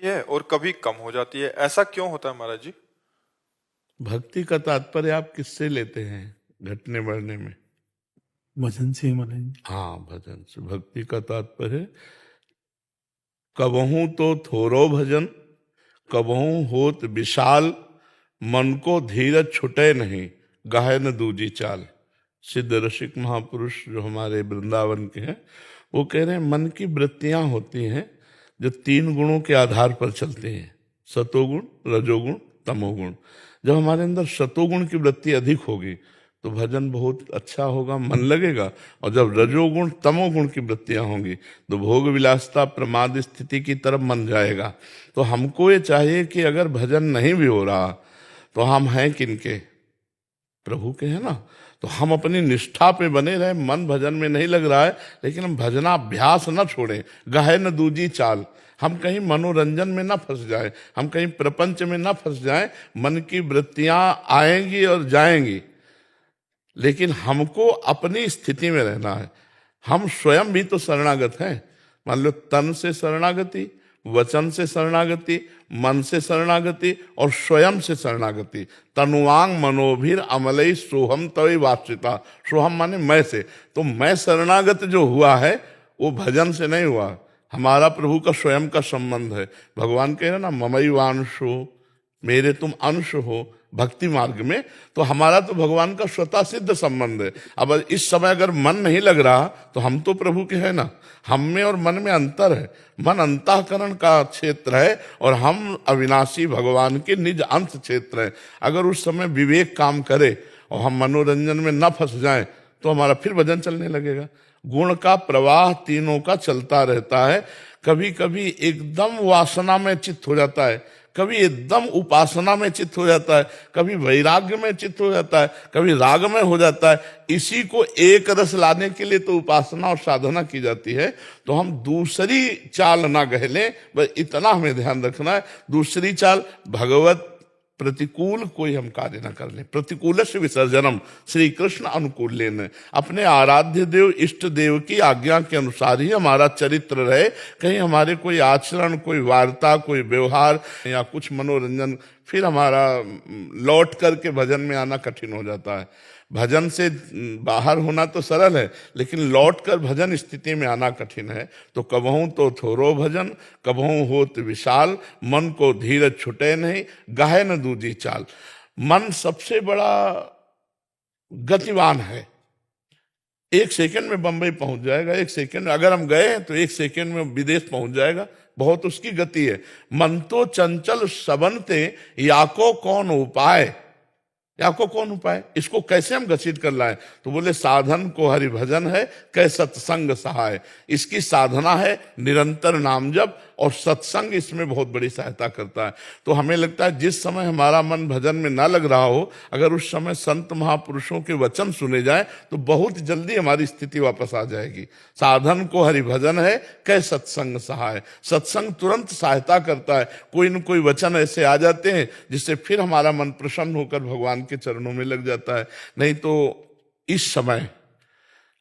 है और कभी कम हो जाती है, ऐसा क्यों होता है महाराज जी? भक्ति का तात्पर्य आप किससे लेते हैं घटने बढ़ने में? वचन से महाराज। हाँ, भजन से। भक्ति का तात्पर्य कबहू तो थोरो भजन, कबहू होत विशाल, मन को धीरज छुटे नहीं, गाहे न दूजी चाल। सिद्ध रसिक महापुरुष जो हमारे वृंदावन के हैं, वो कह रहे हैं मन की वृत्तियां होती हैं जो 3 गुणों के आधार पर चलती हैं, सतोगुण, रजोगुण, तमोगुण। जब हमारे अंदर सतोगुण की वृत्ति अधिक होगी तो भजन बहुत अच्छा होगा, मन लगेगा। और जब रजोगुण, तमोगुण की वृत्तियां होंगी तो भोग विलासता, प्रमाद स्थिति की तरफ मन जाएगा। तो हमको ये चाहिए कि अगर भजन नहीं भी हो रहा तो हम हैं किनके? प्रभु के हैं ना। तो हम अपनी निष्ठा पे बने रहे, मन भजन में नहीं लग रहा है लेकिन हम भजनाभ्यास न छोड़ें, गहे न दूजी चाल। हम कहीं मनोरंजन में ना फंस जाए, हम कहीं प्रपंच में ना फंस जाए। मन की वृत्तियां आएंगी और जाएंगी, लेकिन हमको अपनी स्थिति में रहना है। हम स्वयं भी तो शरणागत हैं। मान लो तन से शरणागति, वचन से शरणागति, मन से शरणागति और स्वयं से शरणागति। तनुवांग मनोभिर अमलई सोहम तवि वाचिता। सोहम माने मैं से। तो मैं शरणागत जो हुआ है वो भजन से नहीं हुआ, हमारा प्रभु का स्वयं का संबंध है। भगवान कह रहे ना, ममई वांशो, मेरे तुम अंश हो भक्ति मार्ग में। तो हमारा तो भगवान का स्वतः सिद्ध संबंध है। अब इस समय अगर मन नहीं लग रहा तो हम तो प्रभु के हैं ना। हम में और मन में अंतर है। मन अंतःकरण का क्षेत्र है और हम अविनाशी भगवान के निज अंश क्षेत्र है। अगर उस समय विवेक काम करे और हम मनोरंजन में न फंस जाएं तो हमारा फिर भजन चलने लगेगा। गुण का प्रवाह तीनों का चलता रहता है। कभी कभी एकदम वासना में चित्त हो जाता है, कभी एकदम उपासना में चित्त हो जाता है, कभी वैराग्य में चित्त हो जाता है, कभी राग में हो जाता है। इसी को एक रस लाने के लिए तो उपासना और साधना की जाती है। तो हम दूसरी चाल ना गहलें, बस इतना हमें ध्यान रखना है। दूसरी चाल भगवत प्रतिकूल कोई हम कार्य न कर लें। प्रतिकूल से विसर्जनम, श्री कृष्ण अनुकूल लेने। अपने आराध्य देव इष्ट देव की आज्ञा के अनुसार ही हमारा चरित्र रहे। कहीं हमारे कोई आचरण, कोई वार्ता, कोई व्यवहार या कुछ मनोरंजन, फिर हमारा लौट करके भजन में आना कठिन हो जाता है। भजन से बाहर होना तो सरल है, लेकिन लौट कर भजन स्थिति में आना कठिन है। तो कबहू तो थोरो भजन, कबहू होत विशाल, मन को धीरज छुटे नहीं, गाहे न दूजी चाल। मन सबसे बड़ा गतिवान है। 1 सेकंड में बंबई पहुंच जाएगा, 1 सेकंड में अगर हम गए हैं तो 1 सेकंड में विदेश पहुंच जाएगा। बहुत उसकी गति है। मन तो चंचल सबनते, याको कौन उपाय। याको कौन उपाय, इसको कैसे हम घसीट कर लाएं? तो बोले साधन को हरि भजन है, कै सत्संग सहाय। इसकी साधना है निरंतर नाम जप, और सत्संग इसमें बहुत बड़ी सहायता करता है। तो हमें लगता है जिस समय हमारा मन भजन में ना लग रहा हो, अगर उस समय संत महापुरुषों के वचन सुने जाए तो बहुत जल्दी हमारी स्थिति वापस आ जाएगी। साधन को हरि भजन है, कै सत्संग सहाय। सत्संग तुरंत सहायता करता है। कोई न कोई वचन ऐसे आ जाते हैं जिससे फिर हमारा मन प्रसन्न होकर भगवान के चरणों में लग जाता है। नहीं तो इस समय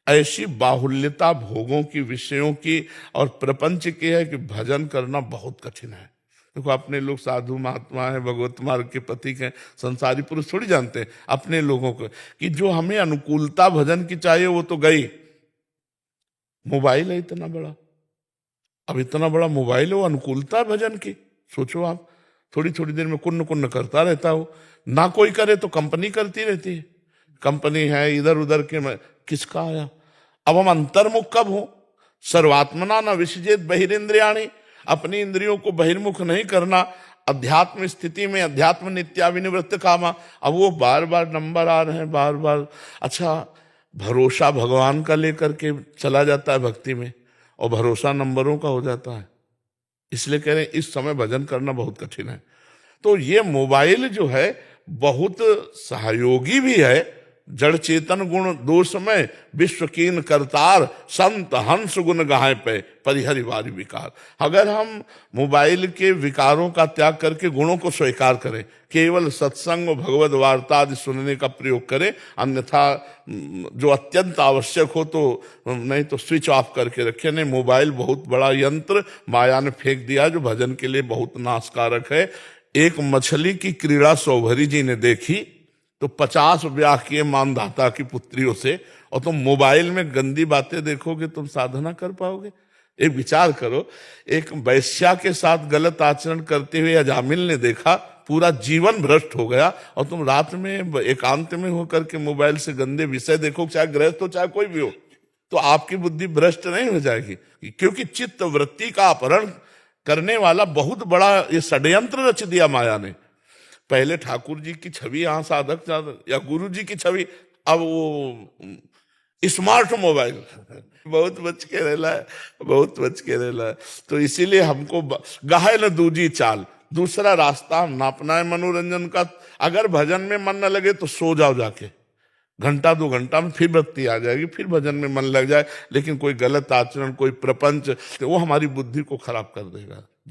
ऐसी बाहुल्यता भोगों की, विषयों की और प्रपंच की है कि भजन करना बहुत कठिन है। देखो अपने लोग साधु महात्मा है, भगवत मार्ग के प्रतीक हैं, संसारी पुरुष थोड़ी जानते हैं अपने लोगों को कि जो हमें अनुकूलता भजन की चाहिए वो तो गई। मोबाइल है इतना बड़ा, अब इतना बड़ा मोबाइल है, वो अनुकूलता है भजन की। सोचो आप, थोड़ी थोड़ी देर में कुन्न कुन्न करता रहता हो। ना कोई करे तो कंपनी करती रहती है। कंपनी है इधर उधर के, किसका आया? अब हम अंतर्मुख कब हो? सर्वात्मना न विसजेत बहिरेंद्रियाणि। अपनी इंद्रियों को बहिर्मुख नहीं करना। अध्यात्म स्थिति में अध्यात्म नित्या विनिवृत्त कामा। अब वो बार बार नंबर आ रहे हैं, बार बार। अच्छा, भरोसा भगवान का लेकर के चला जाता है भक्ति में, और भरोसा नंबरों का हो जाता है। इसलिए कह रहे हैं इस समय भजन करना बहुत कठिन है। तो ये मोबाइल जो है बहुत सहयोगी भी है जड़ चेतन गुण दोष में विश्व कीन करतार, संत हंस गुण गाहे पे परिहरि वारी विकार। अगर हम मोबाइल के विकारों का त्याग करके गुणों को स्वीकार करें, केवल सत्संग और भगवद वार्ता आदि सुनने का प्रयोग करें, अन्यथा जो अत्यंत आवश्यक हो तो नहीं तो स्विच ऑफ करके रखें। नहीं, मोबाइल बहुत बड़ा यंत्र माया ने फेंक दिया जो भजन के लिए बहुत नाशकारक है। एक मछली की क्रीड़ा सौभरी जी ने देखी तो 50 ब्याह किए मानधाता की पुत्रियों से, और तुम मोबाइल में गंदी बातें देखोगे, तुम साधना कर पाओगे? एक विचार करो, एक वैश्या के साथ गलत आचरण करते हुए अजामिल ने देखा, पूरा जीवन भ्रष्ट हो गया, और तुम रात में एकांत में होकर के मोबाइल से गंदे विषय देखो, चाहे गृहस्थ हो चाहे कोई भी हो, तो आपकी बुद्धि भ्रष्ट नहीं हो जाएगी? क्योंकि चित्त वृत्ति का अपहरण करने वाला बहुत बड़ा ये षड्यंत्र रच दिया माया ने। पहले ठाकुर जी की छवि यहाँ साधक या गुरु जी की छवि, अब वो स्मार्ट मोबाइल बहुत बच के रहना है, बहुत बच के रहना है। तो इसीलिए हमको गाहे न दूजी चाल, दूसरा रास्ता हम ना अपनाए मनोरंजन का। अगर भजन में मन न लगे तो सो जाओ जाके, घंटा 2 घंटा में फिर बत्ती आ जाएगी, फिर भजन में मन लग जाए। लेकिन कोई गलत आचरण, कोई प्रपंच, तो वो हमारी बुद्धि को खराब कर देगा।